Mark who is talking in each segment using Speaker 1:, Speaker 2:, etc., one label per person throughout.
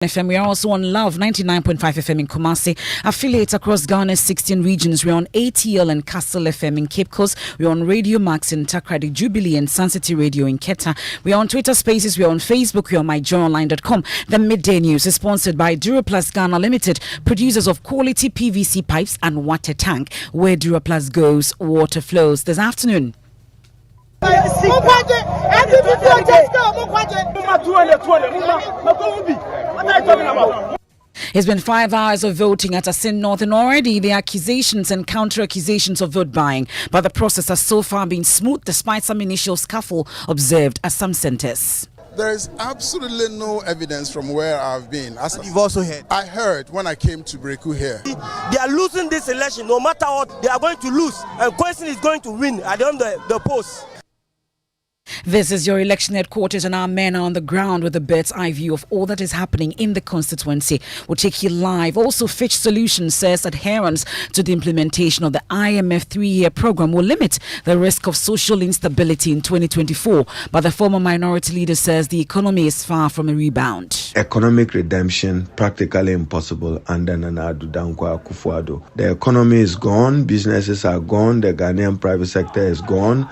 Speaker 1: FM. We are also on Love 99.5 FM in Kumasi. Affiliates across Ghana's 16 regions. We're on ATL and Castle FM in Cape Coast. We're on Radio Max in Takrady, Jubilee and Sun City Radio in Keta. We're on Twitter Spaces. We're on Facebook. We're on myjournalline.com. The Midday News is sponsored by Duraplus Ghana Limited, producers of quality PVC pipes and water tank. Where Duraplus goes, water flows. This afternoon. It's been 5 hours of voting at Asin North, and already the accusations and counter-accusations of vote buying. But the process has so far been smooth, despite some initial scuffle observed at some centres.
Speaker 2: There is absolutely no evidence from where I've been.
Speaker 3: As you've also heard.
Speaker 2: I heard when I came to Breku here.
Speaker 4: They are losing this election. No matter what, they are going to lose. And Question is going to win at the end of the post.
Speaker 1: This is your election headquarters, and our men are on the ground with a bird's eye view of all that is happening in the constituency. We'll take you live. Also, Fitch Solutions says adherence to the implementation of the IMF 3-year program will limit the risk of social instability in 2024. But the former minority leader says the economy is far from a rebound.
Speaker 5: Economic redemption practically impossible under Nana Addo Dankwa Akufo-Addo. The economy is gone, businesses are gone, the Ghanaian private sector is gone.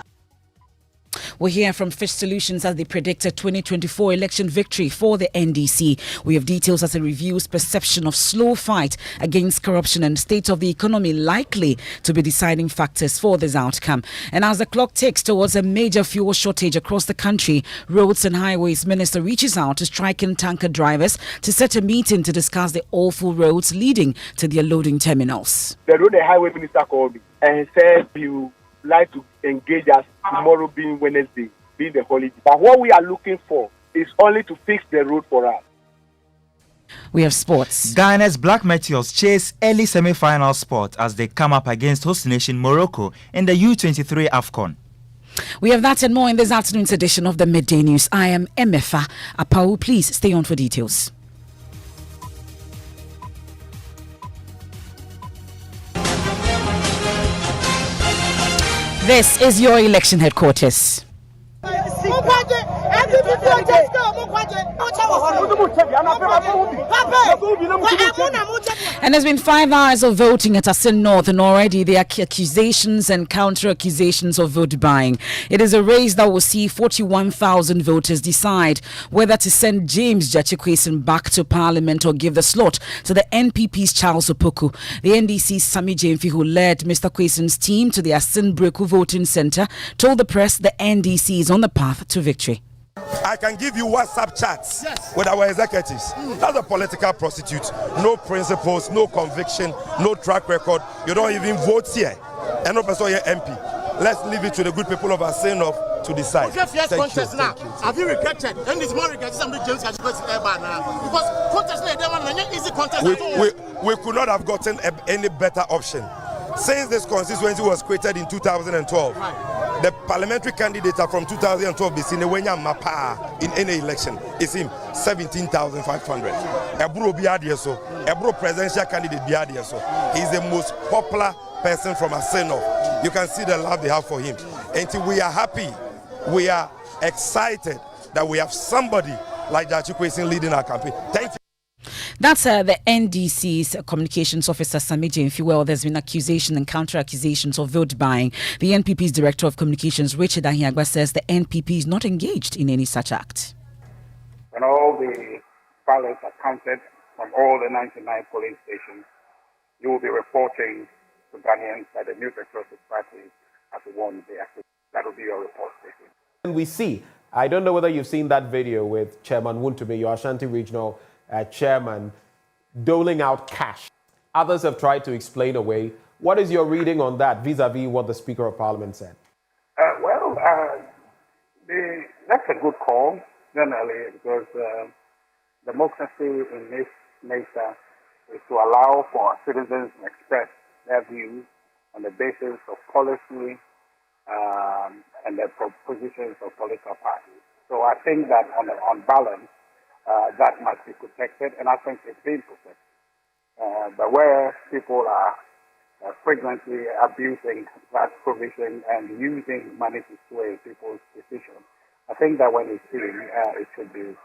Speaker 1: We'll hear from Fitch Solutions as they predict a 2024 election victory for the NDC. We have details as it reviews perception of slow fight against corruption and state of the economy likely to be deciding factors for this outcome. And as the clock ticks towards a major fuel shortage across the country, Roads and Highways Minister reaches out to striking tanker drivers to set a meeting to discuss the awful roads leading to their loading terminals.
Speaker 6: The Road and Highway Minister called me and said you like to engage us tomorrow being Wednesday, being the holiday. But what we are looking for is only to fix the road for us.
Speaker 1: We have sports.
Speaker 7: Ghana's Black Meteors chase early semi-final spot as they come up against host nation Morocco in the U23 AFCON.
Speaker 1: We have that and more in this afternoon's edition of the Midday News. I am Emefa Apawu. Please stay on for details. This is your election headquarters. And there's been 5 hours of voting at Asin North, and already there are accusations and counter-accusations of vote buying. It is a race that will see 41,000 voters decide whether to send James Gyakye back to Parliament or give the slot to the NPP's Charles Opoku. The NDC's Sami Gyamfi, who led Mr. Kweson's team to the Asin Breku voting centre, told the press the NDC is on the path to victory.
Speaker 8: I can give you WhatsApp chats with our executives. That's a political prostitute. No principles, no conviction, no track record. You don't even vote here. And no person here MP. Let's leave it to the good people of Asin North to decide.
Speaker 9: Have you regretted? And it's more regretted somebody James because contest easy contest.
Speaker 8: We could not have gotten any better option. Since this constituency was created in 2012, the parliamentary candidate from 2012 in any election is him 17,500. Ebro presidential candidate he's the most popular person from Aseno. You can see the love they have for him. And we are happy, we are excited that we have somebody like Gyakye leading our campaign. Thank you.
Speaker 1: That's the NDC's communications officer, Sami Gyamfi. Well, there's been accusation and counter-accusations of vote buying. The NPP's director of communications, Richard Ahiagba, says the NPP is not engaged in any such act.
Speaker 10: When all the ballots are counted from all the 99 polling stations, you will be reporting to Ghanaians that the New Patriotic Party has won the election. That will be your report statement.
Speaker 11: And we see, I don't know whether you've seen that video with Chairman Wuntumi, your Ashanti Regional chairman, doling out cash. Others have tried to explain away. What is your reading on that vis-a-vis what the Speaker of Parliament said?
Speaker 10: That's a good call, generally, because democracy in this nature is to allow for citizens to express their views on the basis of policy and the propositions of political parties. So I think that on balance, that must be protected, and I think it's being protected. But where people are frequently abusing that provision and using money to sway people's decisions, I think that when it's seen, it should be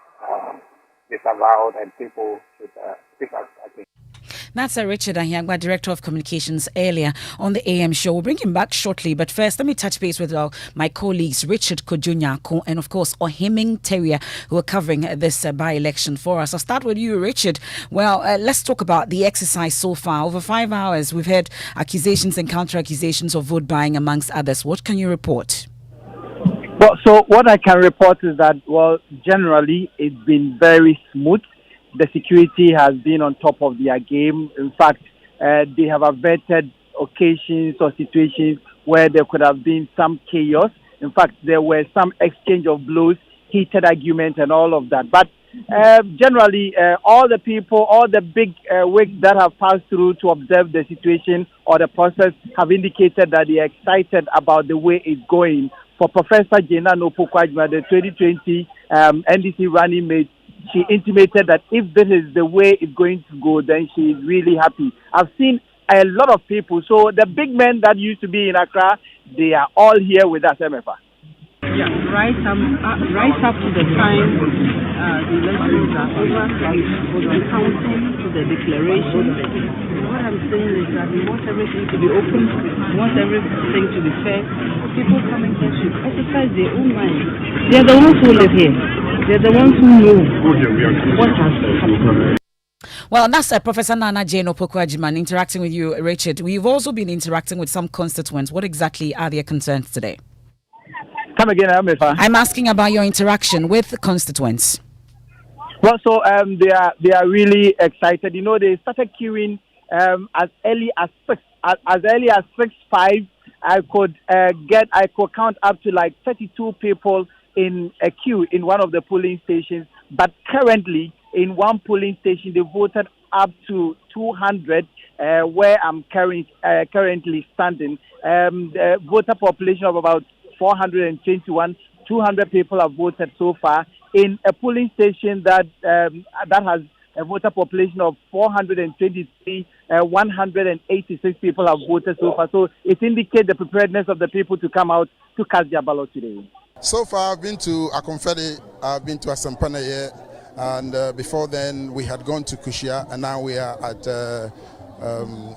Speaker 10: disavowed, and people should speak out against.
Speaker 1: That's Richard Ahiagba, Director of Communications, earlier on the AM show. We'll bring him back shortly, but first, let me touch base with my colleagues, Richard Kojunyako and, of course, Ohiming Teria, who are covering this by-election for us. I'll start with you, Richard. Well, let's talk about the exercise so far. Over 5 hours, we've heard accusations and counter-accusations of vote buying, amongst others. What can you report?
Speaker 3: Well, so what I can report is that, well, generally, it's been very smooth. The security has been on top of their game. In fact, they have averted occasions or situations where there could have been some chaos. In fact, there were some exchange of blows, heated arguments, and all of that. But generally, all the people, all the big wigs that have passed through to observe the situation or the process have indicated that they are excited about the way it's going. For Professor Jena Nopokwajima, the 2020 NDC running mate, she intimated that if this is the way it's going to go, then she is really happy. I've seen a lot of people. So the big men that used to be in Accra, they are all here with us, Emefa.
Speaker 12: Yeah, right up to the time the elections are over, from counting to the declaration. What I'm saying is that we want everything to be open, we want everything to be fair. People coming here should exercise their own mind. They are the ones who live here. They are the ones who know what has happened.
Speaker 1: Well, that's Professor Nana Jane Opoku-Agyemang interacting with you, Richard. We've also been interacting with some constituents. What exactly are their concerns today?
Speaker 3: Come again, Emefa.
Speaker 1: I'm asking about your interaction with the constituents.
Speaker 3: Well, so they are really excited. You know, they started queuing as early as 6:05. I could count up to like 32 people in a queue in one of the polling stations. But currently, in one polling station, they voted up to 200, where I'm currently standing. The voter population of about 421, 200 people have voted so far. In a polling station that has a voter population of 423, 186 people have voted so far. So it indicates the preparedness of the people to come out to cast their ballot today.
Speaker 2: So far, I've been to Akonfedi, I've been to Asampana, and before then we had gone to Kushia, and now we are at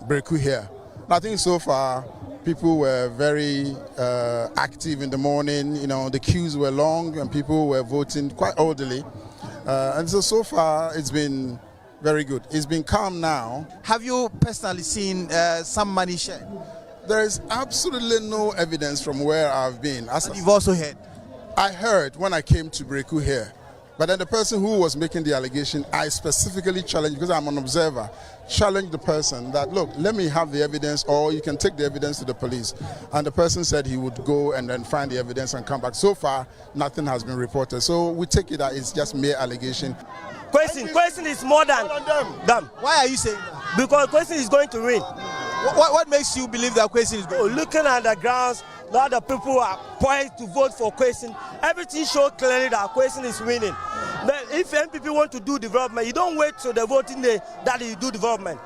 Speaker 2: Breku here. I think so far people were very active in the morning. You know, the queues were long and people were voting quite orderly. And so far it's been very good. It's been calm now.
Speaker 13: Have you personally seen some money shared?
Speaker 2: There is absolutely no evidence from where I've been.
Speaker 13: But you've also heard?
Speaker 2: I heard when I came to Breku here. But then the person who was making the allegation, I specifically challenged, because I'm an observer, challenged the person that, look, let me have the evidence, or you can take the evidence to the police. And the person said he would go and then find the evidence and come back. So far, nothing has been reported. So we take it that it's just mere allegation.
Speaker 4: Question is more than them.
Speaker 13: Why are you saying that?
Speaker 4: Because question is going to win.
Speaker 13: What makes you believe that question is going to win?
Speaker 4: Looking at the grounds, a lot of people are poised to vote for question. Everything shows clearly that question is winning. Then if MPP want to do development, you don't wait till the voting day that you do development.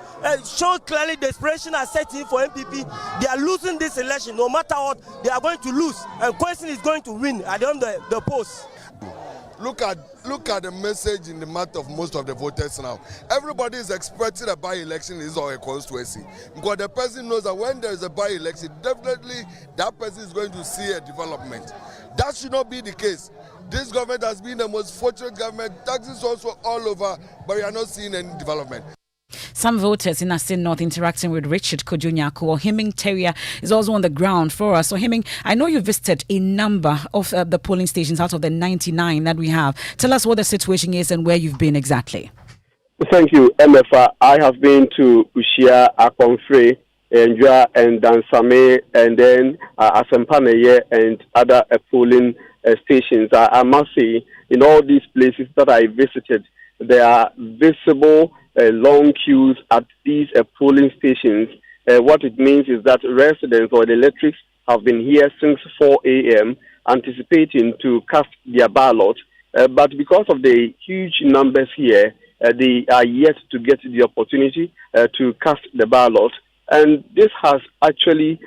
Speaker 4: Show clearly desperation are setting for MPP. They are losing this election. No matter what, they are going to lose. And question is going to win at the end of the post.
Speaker 8: Look at the message in the mouth of most of the voters now. Everybody is expecting a by-election in his or a constituency. Because the person knows that when there is a by-election, definitely that person is going to see a development. That should not be the case. This government has been the most fortunate government. Taxes also all over, but we are not seeing any development.
Speaker 1: Some voters in Asin North interacting with Richard Kojunyako. Ohiming Teria is also on the ground for us. So, Ohiming, I know you visited a number of the polling stations out of the 99 that we have. Tell us what the situation is and where you've been exactly.
Speaker 14: Thank you, Emefa. I have been to Ushia, Akonfre, Njua, and Dansame, and then Asempaneye and other polling stations. I must say, in all these places that I visited, there are visible long queues at these polling stations. What it means is that residents or the electors have been here since 4 a.m. anticipating to cast their ballot. But because of the huge numbers here, they are yet to get the opportunity to cast the ballot. And this has actually,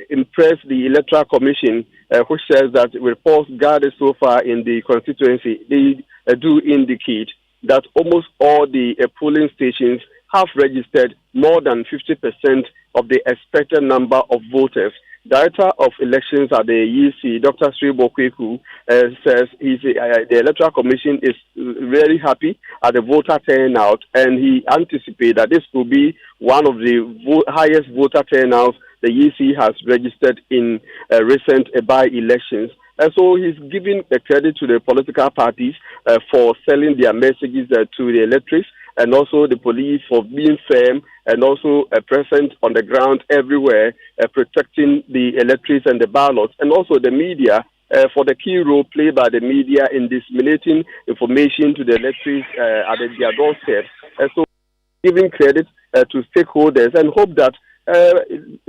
Speaker 14: impressed the Electoral Commission, which says that reports gathered so far in the constituency, they do indicate that almost all the polling stations have registered more than 50% of the expected number of voters. Director of Elections at the EC, Dr. Sri Bokweku, says the Electoral Commission is very happy at the voter turnout, and he anticipates that this will be one of the highest voter turnouts the EC has registered in recent by-elections. And so he's giving the credit to the political parties for selling their messages to the electorates, and also the police for being firm and also present on the ground everywhere, protecting the electorates and the ballots, and also the media for the key role played by the media in disseminating information to the electorates at their doorsteps. And so giving credit to stakeholders and hope that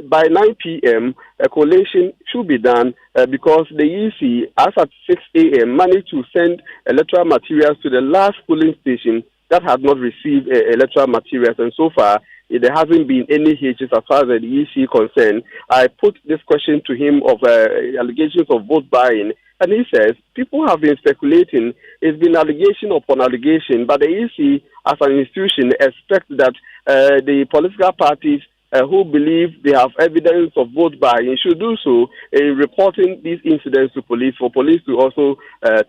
Speaker 14: by 9 p.m., a collation should be done because the EC, as at 6 a.m., managed to send electoral materials to the last polling station that had not received electoral materials. And so far, there hasn't been any hitches as far as the EC concerned. I put this question to him of allegations of vote buying, and he says people have been speculating. It's been allegation upon allegation, but the EC, as an institution, expects that the political parties who believe they have evidence of vote buying should do so in reporting these incidents to police, for police to also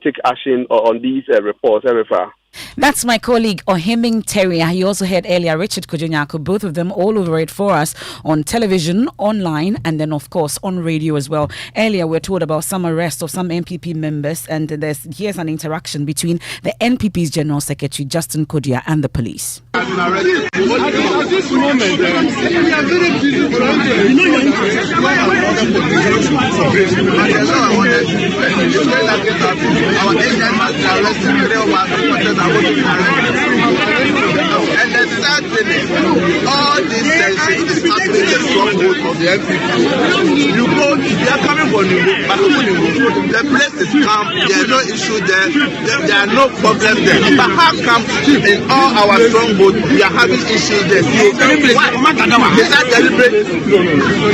Speaker 14: take action on these reports. Emefa.
Speaker 1: That's my colleague Oheming Terrier. He also heard earlier Richard Kojonyako, both of them all over it for us on television, online, and then of course on radio as well. Earlier we're told about some arrest of some NPP members, and here's an interaction between the NPP's General Secretary Justin Kodia and the police.
Speaker 15: At this moment, we are very busy. Our agent has been arrested. And the third thing, all this tension is happening in the stronghold of the NPP. You go, they are coming from the place is calm, there are no issues there, there are no problems there. But how come in all our strongholds we are having issues there? Why? Is that deliberate?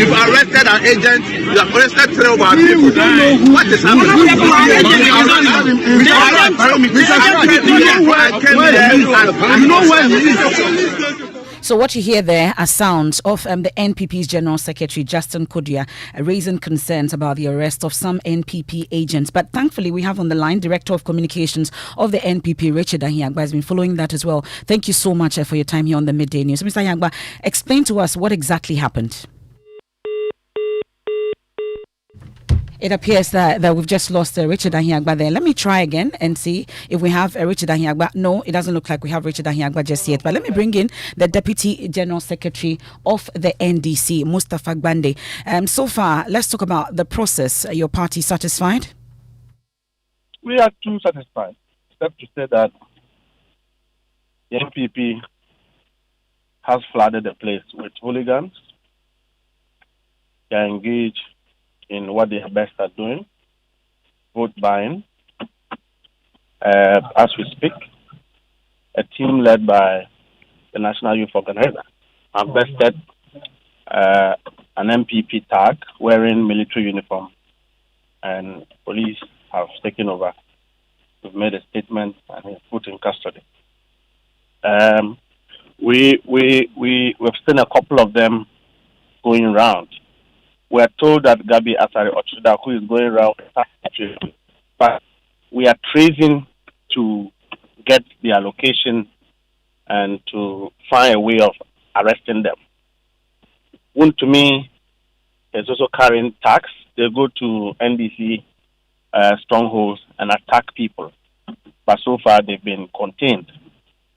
Speaker 15: You've arrested an agent, you have arrested 3 of our people. What is happening?
Speaker 1: So what you hear there are sounds of the NPP's General Secretary Justin Kodia raising concerns about the arrest of some NPP agents. But thankfully we have on the line Director of Communications of the NPP, Richard Ahiagba, has been following that as well. Thank you so much for your time here on the Midday News. Mr. Ahiagba, explain to us what exactly happened. It appears that we've just lost Richard Ahiagba there. Let me try again and see if we have Richard Ahiagba. No, it doesn't look like we have Richard Ahiagba just yet. But let me bring in the Deputy General Secretary of the NDC, Mustafa Gbande. So far, let's talk about the process. Are your party satisfied?
Speaker 16: We are too satisfied, except to say that the NPP has flooded the place with hooligans. They are engaged in what they are best at doing, vote buying. As we speak, a team led by the National Youth Organizer have vested an MPP tag wearing military uniform, and police have taken over. We've made a statement and he's put in custody. We've seen a couple of them going around. We are told that Gabi Asari Ochuda, who is going around, but we are tracing to get their location and to find a way of arresting them. One to me is also carrying tax. They go to NDC strongholds and attack people, but so far they've been contained.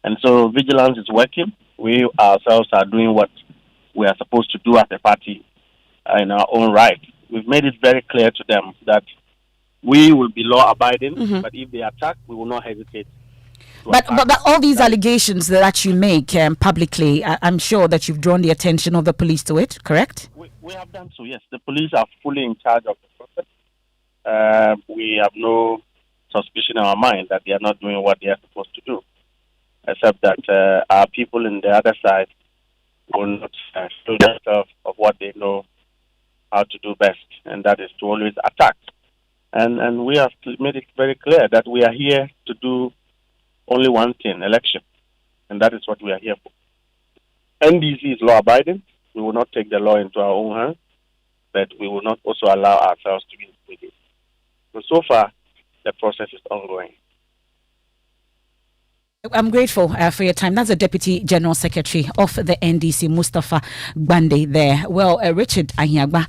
Speaker 16: And so vigilance is working. We ourselves are doing what we are supposed to do as a party in our own right. We've made it very clear to them that we will be law-abiding, but if they attack, we will not hesitate.
Speaker 1: But all these allegations that you make publicly, I'm sure that you've drawn the attention of the police to it, correct?
Speaker 16: We have done so, yes. The police are fully in charge of the process. We have no suspicion in our mind that they are not doing what they are supposed to do, except that our people in the other side will not show themselves of what they know how to do best, and that is to always attack. And we have made it very clear that we are here to do only one thing, election, and that is what we are here for. NDC is law-abiding. We will not take the law into our own hands, but we will not also allow ourselves to be intimidated. So far, the process is ongoing.
Speaker 1: I'm grateful for your time. That's the Deputy General Secretary of the NDC, Mustafa Gbande there. Well, Richard Ahiagba,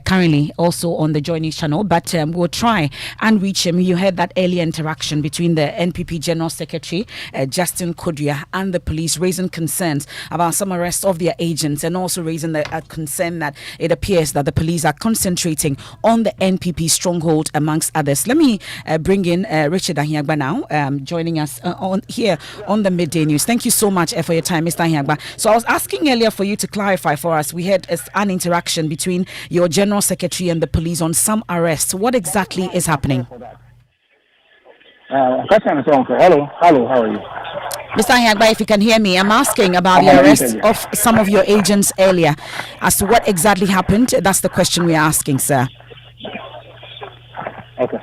Speaker 1: currently also on the Joy News channel, but we'll try and reach him. You heard that earlier interaction between the NPP General Secretary, Justin Kodria, and the police, raising concerns about some arrests of their agents, and also raising the concern that it appears that the police are concentrating on the NPP stronghold, amongst others. Let me bring in Richard Ahiagba now, joining us on here on the Midday News. Thank you so much for your time, Mr. Ahiagba. So I was asking earlier for you to clarify for us. We had an interaction between your General Secretary and the police on some arrests. What exactly is happening?
Speaker 17: Hello, how are you?
Speaker 1: Mr. Ahiagba, if you can hear me, I'm asking about the arrest of some of your agents earlier. As to what exactly happened, that's the question we're asking, sir.
Speaker 17: Okay.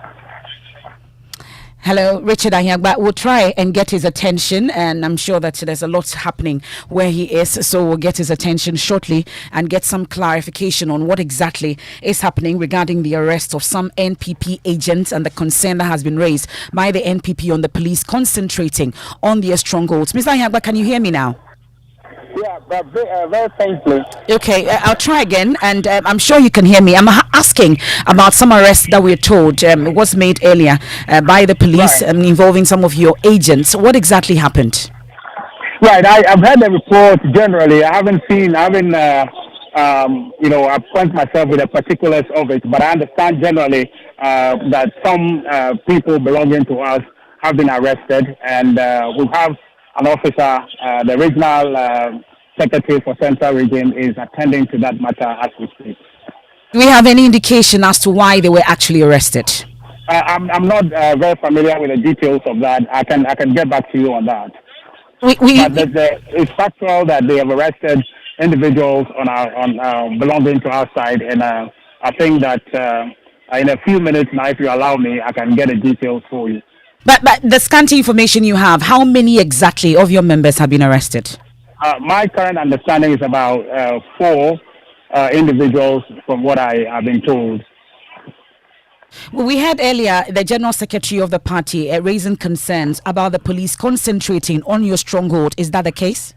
Speaker 1: Hello, Richard Ahiagba. We'll try and get his attention, and I'm sure that there's a lot happening where he is, so we'll get his attention shortly and get some clarification on what exactly is happening regarding the arrest of some NPP agents and the concern that has been raised by the NPP on the police concentrating on their strongholds. Mr. Ahiagba, can you hear me now?
Speaker 17: Yeah, but very faintly.
Speaker 1: Okay, I'll try again, and I'm sure you can hear me. I'm asking about some arrests that we're told was made earlier by the police involving some of your agents. What exactly happened?
Speaker 17: Right, I've heard the report generally. I haven't acquaint myself with the particulars of it, but I understand generally that some people belonging to us have been arrested, and we have an officer, the regional secretary for Central Region, is attending to that matter as we speak.
Speaker 1: Do we have any indication as to why they were actually arrested?
Speaker 17: I'm not very familiar with the details of that. I can get back to you on that. But it's factual that they have arrested individuals on belonging to our side, and I think that in a few minutes now, if you allow me, I can get the details for you.
Speaker 1: But the scanty information you have, how many exactly of your members have been arrested?
Speaker 17: My current understanding is about 4 individuals from what I have been told.
Speaker 1: We heard earlier the General Secretary of the party raising concerns about the police concentrating on your stronghold. Is that the case?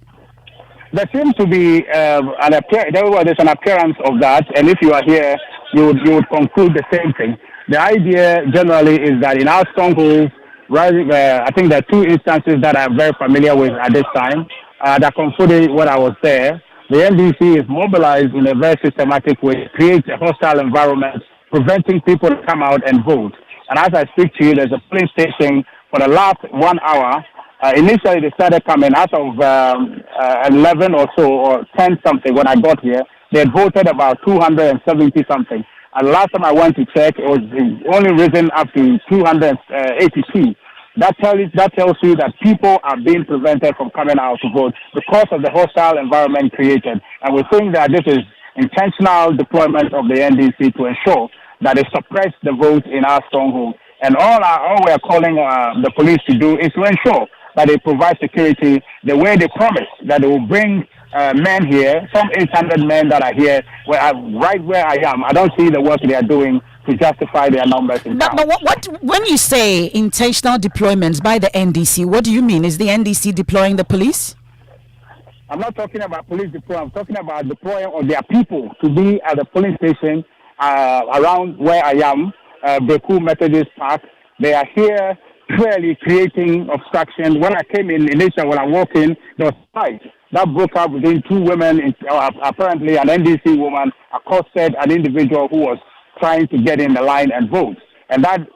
Speaker 17: There seems to be there's an appearance of that, and if you are here, you would conclude the same thing. The idea generally is that in our strongholds, I think there are 2 instances that I'm very familiar with at this time that confirmed what I was there. The NDC is mobilized in a very systematic way to create a hostile environment, preventing people to come out and vote. And as I speak to you, there's a polling station for the last 1 hour. Initially, they started coming out of 11 or so, or 10 something when I got here. They had voted about 270 something. And last time I went to check, it was only risen up to 282. That tells you that people are being prevented from coming out to vote because of the hostile environment created. And we think that this is intentional deployment of the NDC to ensure that they suppress the vote in our stronghold. And all we are calling the police to do is to ensure that they provide security the way they promised, that they will bring men here, some 800 men that are here, right where I am. I don't see the work they are doing to justify their numbers.
Speaker 1: But what when you say intentional deployments by the NDC, what do you mean? Is the NDC deploying the police?
Speaker 17: I'm not talking about police deployment. I'm talking about deploying of their people to be at the polling station around where I am, Beku Methodist Park. They are here clearly creating obstruction. When I came in initially, when I walked in, there was a fight that broke up between 2 women, apparently an NDC woman accosted an individual who was trying to get in the line and vote. And that,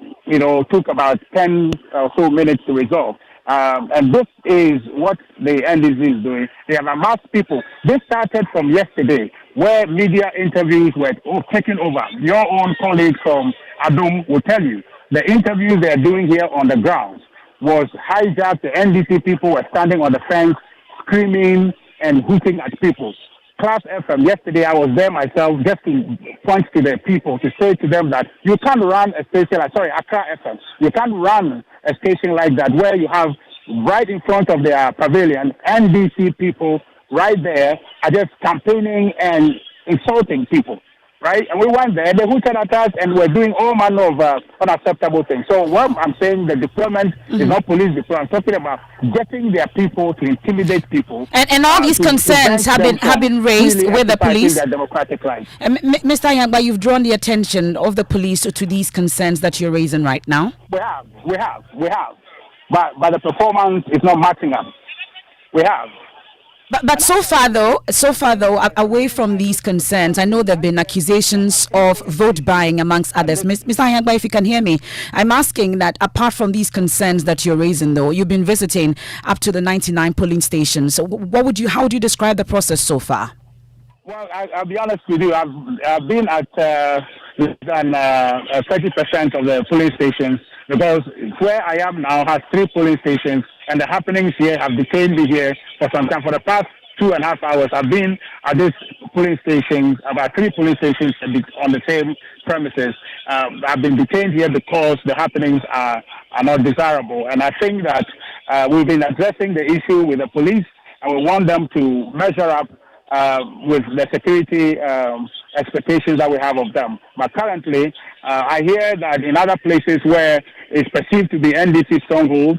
Speaker 17: took about 10 or so minutes to resolve. And this is what the NDC is doing. They have amassed people. This started from yesterday, where media interviews were taken over. Your own colleagues from Adum will tell you the interviews they are doing here on the ground was hijacked. The NDC people were standing on the fence, screaming and hooting at people. Class FM. Yesterday, I was there myself just to point to the people to say to them that you can't run a station like, Accra FM. You can't run a station like that where you have right in front of their pavilion, NDC people right there are just campaigning and insulting people. Right? And we went there, they hooted at us and we're doing all manner of unacceptable things. So what I'm saying, the deployment is not police deployment. I'm talking about getting their people to intimidate people.
Speaker 1: And all these concerns have been raised
Speaker 17: really
Speaker 1: with the police.
Speaker 17: Their democratic rights.
Speaker 1: Mr. Yangba, you've drawn the attention of the police to these concerns that you're raising right now.
Speaker 17: We have. But the performance is not matching up. We have.
Speaker 1: But so far though, away from these concerns, I know there have been accusations of vote buying amongst others. Mr. Ayagba, if you can hear me, I'm asking that apart from these concerns that you're raising though, you've been visiting up to the 99 polling stations. So how would you describe the process so far?
Speaker 17: Well, I'll be honest with you. I've been at less than 30% of the polling stations because where I am now has 3 polling stations, and the happenings here have detained me here for some time. For the past 2.5 hours, I've been at this polling stations, about 3 polling stations on the same premises. I've been detained here because the happenings are not desirable, and I think that we've been addressing the issue with the police, and we want them to measure up with the security expectations that we have of them. But currently, I hear that in other places where it's perceived to be NDC strongholds,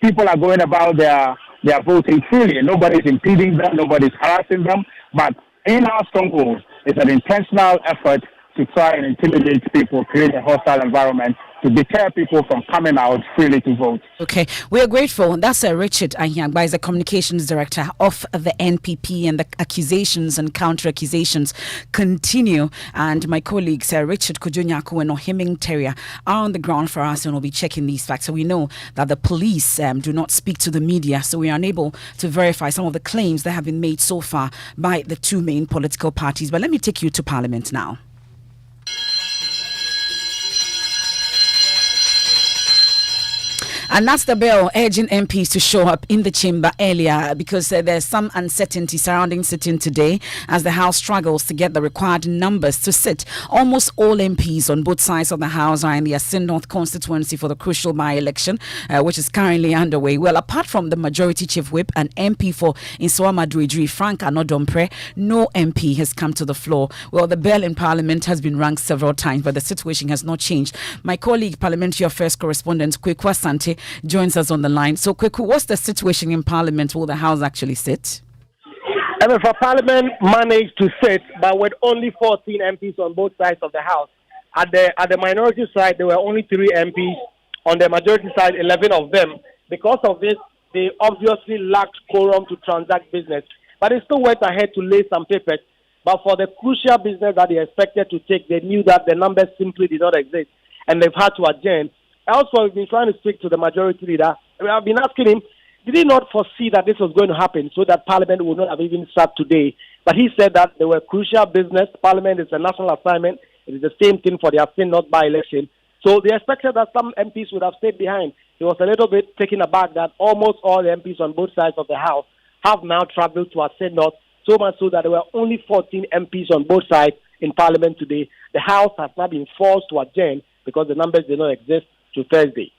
Speaker 17: people are going about their voting freely. Nobody's impeding them, nobody's harassing them. But in our strongholds, it's an intentional effort to try and intimidate people, create a hostile environment to deter people from coming out freely to vote.
Speaker 1: Okay, we are grateful. That's Richard Anyangba, is the communications director of the NPP, and the accusations and counter-accusations continue. And my colleagues, Richard Kujunyaku and Ohiming Terrier, are on the ground for us and will be checking these facts. So we know that the police do not speak to the media, so we are unable to verify some of the claims that have been made so far by the 2 main political parties. But let me take you to Parliament now. And that's the bill urging MPs to show up in the chamber earlier because there's some uncertainty surrounding sitting today as the House struggles to get the required numbers to sit. Almost all MPs on both sides of the House are in the Asin North constituency for the crucial by-election, which is currently underway. Well, apart from the Majority Chief Whip and MP for Insua Maduidri, Frank Anodompre, no MP has come to the floor. Well, the bell in Parliament has been rung several times, but the situation has not changed. My colleague, Parliamentary Affairs Correspondent Kweku Asante, joins us on the line. So, Kweku, what's the situation in Parliament? Will the House actually sit?
Speaker 18: Emefa, Parliament managed to sit, but with only 14 MPs on both sides of the House. At the minority side, there were only 3 MPs. On the majority side, 11 of them. Because of this, they obviously lacked quorum to transact business. But they still went ahead to lay some papers. But for the crucial business that they expected to take, they knew that the numbers simply did not exist, and they've had to adjourn. Also, we've been trying to speak to the majority leader. I've been asking him, did he not foresee that this was going to happen so that Parliament would not have even sat today? But he said that there were crucial business. Parliament is a national assignment. It is the same thing for the Asin North by-election. So they expected that some MPs would have stayed behind. He was a little bit taken aback that almost all the MPs on both sides of the House have now traveled to Asin North, so much so that there were only 14 MPs on both sides in Parliament today. The House has now been forced to adjourn because the numbers did not exist to Thursday.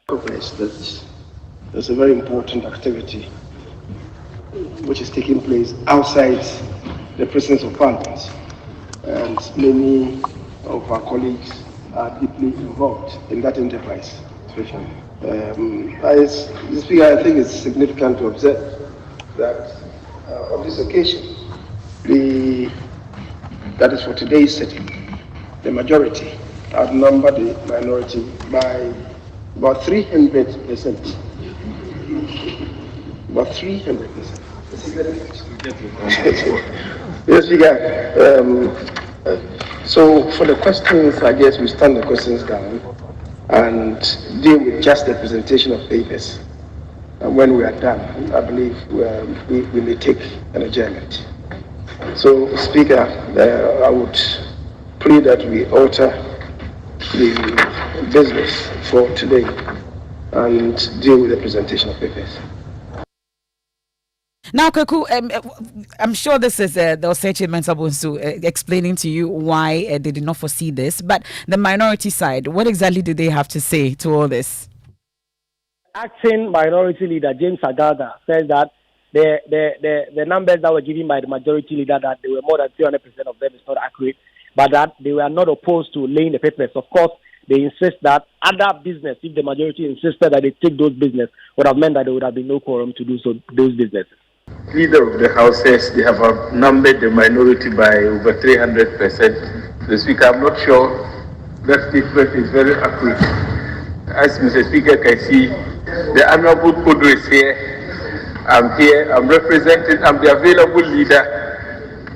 Speaker 19: There's a very important activity which is taking place outside the presence of Parliament, and many of our colleagues are deeply involved in that enterprise. As Speaker, I think it's significant to observe that on this occasion, that is for today's sitting, the majority outnumber the minority by about 300%. About 300%. Yes, Speaker. So for the questions, I guess we stand the questions down and deal with just the presentation of papers. And when we are done, I believe we may take an adjournment. So, Speaker, I would plead that we alter the business for today and deal with the presentation of papers.
Speaker 1: Now, Kaku, I'm sure this is the Osechi Mensabunsu explaining to you why they did not foresee this, but the minority side, what exactly do they have to say to all this?
Speaker 18: Acting minority leader James Agaga says that the numbers that were given by the majority leader, that they were more than 300% of them, is not accurate, but that they were not opposed to laying the papers. Of course, they insist that other business, if the majority insisted that they take those business, would have meant that there would have been no quorum to do so those businesses.
Speaker 20: Leader of the House says they have outnumbered the minority by over 300%. The Speaker, I'm not sure that statement is very accurate. As Mr. Speaker can see, the Honorable Kudu is here. I'm representing, I'm the available leader.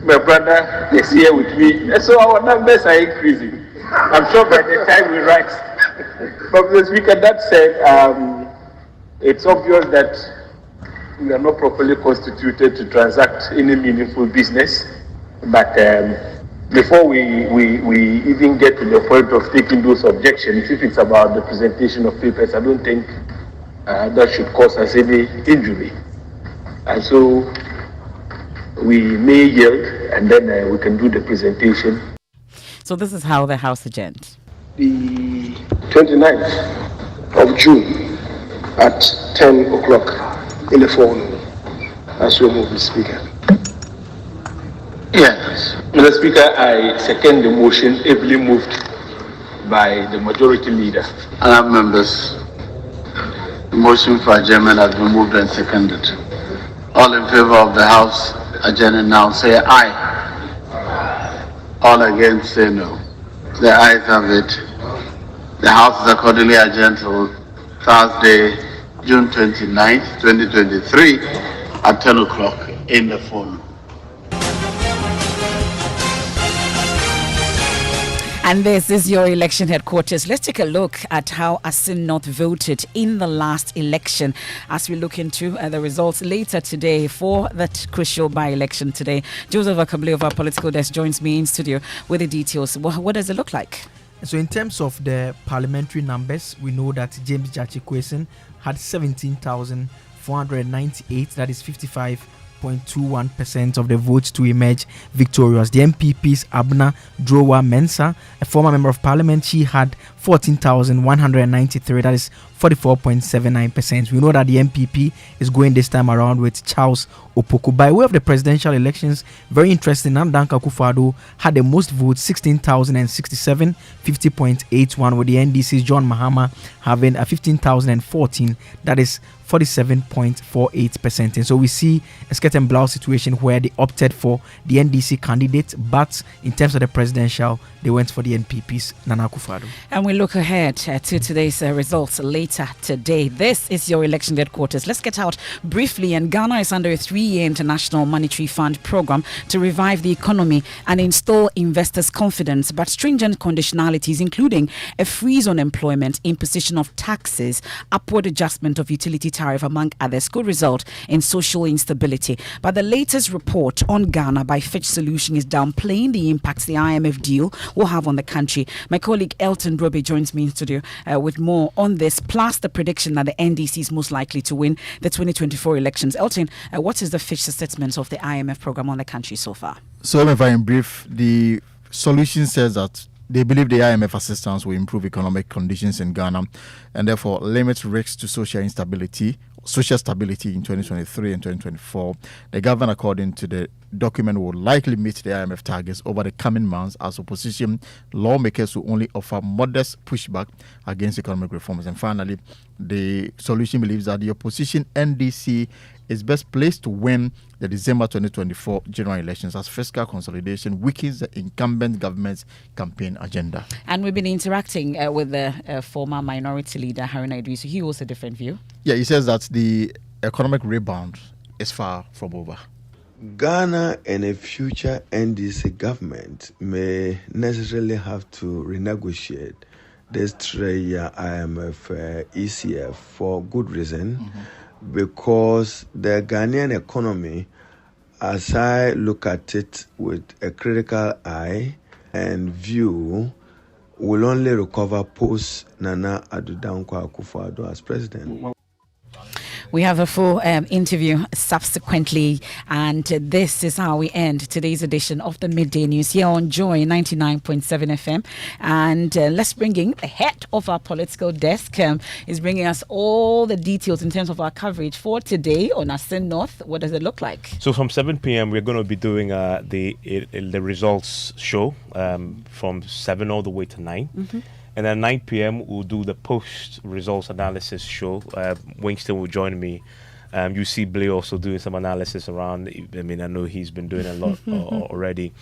Speaker 20: My brother is here with me. And so our numbers are increasing. I'm sure by the time we write. But Mr. Speaker, that said, it's obvious that we are not properly constituted to transact any meaningful business. But before we even get to the point of taking those objections, if it's about the presentation of papers, I don't think that should cause us any injury. And so we may yield, and then we can do the presentation.
Speaker 1: So this is how the House adjourned.
Speaker 19: The 29th of June at 10 o'clock in the forenoon, as we move the Speaker.
Speaker 20: Yes, Mr. Speaker, I second the motion ably moved by the majority leader.
Speaker 21: Honourable members, the motion for adjournment has been moved and seconded. All in favour of the House adjourning now say aye. All against say no. The ayes have it. The House is accordingly adjourned till Thursday, June 29th, 2023 at 10 o'clock in the forenoon.
Speaker 1: And this is your election headquarters. Let's take a look at how Asin North voted in the last election as we look into the results later today for that crucial by-election today. Joseph Akabli of our political desk joins me in studio with the details. What does it look like?
Speaker 22: So in terms of the parliamentary numbers, we know that James Jachi-Kwesen had 17,498, that is 55.21% of the votes to emerge victorious. The MPP's Abna Drowa Mensah, a former member of parliament, she had 14,193, that is 44.79%. We know that the MPP is going this time around with Charles Opoku. By way of the presidential elections, very interesting, Nandanka Akufo-Addo had the most votes, 16,067, 50.81, with the NDC's John Mahama having a 15,014, that is 47.48%. And so we see a skirt and blouse situation where they opted for the NDC candidate, but in terms of the presidential, they went for the NPP's Nana Akufo-Addo.
Speaker 1: And we look ahead to today's results later today. This is your election headquarters. Let's get out briefly. And Ghana is under a 3-year international monetary fund program to revive the economy and install investors' confidence. But stringent conditionalities, including a freeze on employment, imposition of taxes, upward adjustment of utility tariff, among others, could result in social instability. But the latest report on Ghana by Fitch Solution is downplaying the impacts the IMF deal will have on the country. My colleague Elton Brobe joins me in studio with more on this, plus the prediction that the NDC is most likely to win the 2024 elections. Elton, what is the Fitch assessment of the IMF program on the country so far?
Speaker 23: So, if in brief, the solution says that they believe the IMF assistance will improve economic conditions in Ghana and therefore limit risks to social stability in 2023 and 2024. The government, according to the document, will likely meet the IMF targets over the coming months, as opposition lawmakers will only offer modest pushback against economic reforms. And finally, the solution believes that the opposition NDC is best placed to win the December 2024 general elections, as fiscal consolidation weakens the incumbent government's campaign agenda.
Speaker 1: And we've been interacting with the former minority leader, Haruna Idrisu. He holds a different view.
Speaker 23: Yeah, he says that the economic rebound is far from over.
Speaker 5: Ghana and a future NDC government may necessarily have to renegotiate this 3-year IMF ECF for good reason, because the Ghanaian economy, as I look at it with a critical eye and view, will only recover post Nana Addo Dankwa Akufo-Addo as president.
Speaker 1: We have a full interview subsequently, and this is how we end today's edition of the Midday News here on Joy 99.7 FM. And let's bring in the head of our political desk. Is bringing us all the details in terms of our coverage for today on Asin North. What does it look like?
Speaker 6: So from 7 p.m. we're going to be doing the results show from 7 all the way to 9.
Speaker 1: Mm-hmm.
Speaker 6: And then 9 p.m. we'll do the post-results analysis show. Winston will join me. You see Blair also doing some analysis around. I mean, I know he's been doing a lot already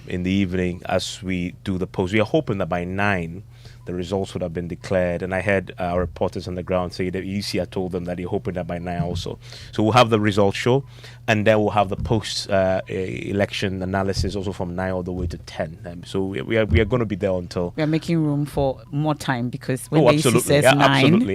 Speaker 6: in the evening as we do the post. We are hoping that by 9, the results would have been declared. And I heard our reporters on the ground say that ECA told them that they're hoping that by 9 also. So we'll have the results show, and then we'll have the post-election analysis also from 9 all the way to 10. So we are going to be there until...
Speaker 1: We are making room for more time because when
Speaker 6: absolutely.
Speaker 1: says 9...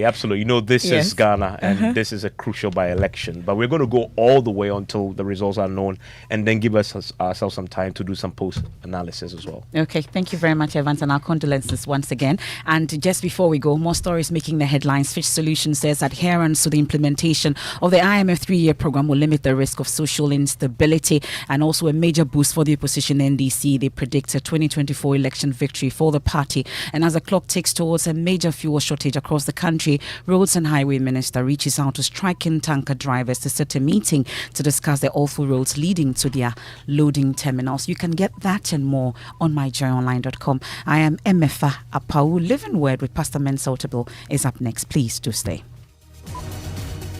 Speaker 6: Absolutely. You know, this is Ghana, and this is a crucial by-election. But we're going to go all the way until the results are known, and then give ourselves some time to do some post-analysis as well.
Speaker 1: Okay, thank you very much, Evans, and our condolences once again. And just before we go, more stories making the headlines. Fitch Solutions says adherence to the implementation of the IMF 3-year program will limit the risk of social instability, and also a major boost for the opposition NDC. They predict a 2024 election victory for the party. And as the clock ticks towards a major fuel shortage across the country, Roads and Highway Minister reaches out to striking tanker drivers to set a meeting to discuss the awful roads leading to their loading terminals. You can get that and more on myjoyonline.com. I am Emefa Apawu. Living Word with Pastor Mensotable is up next. Please do stay.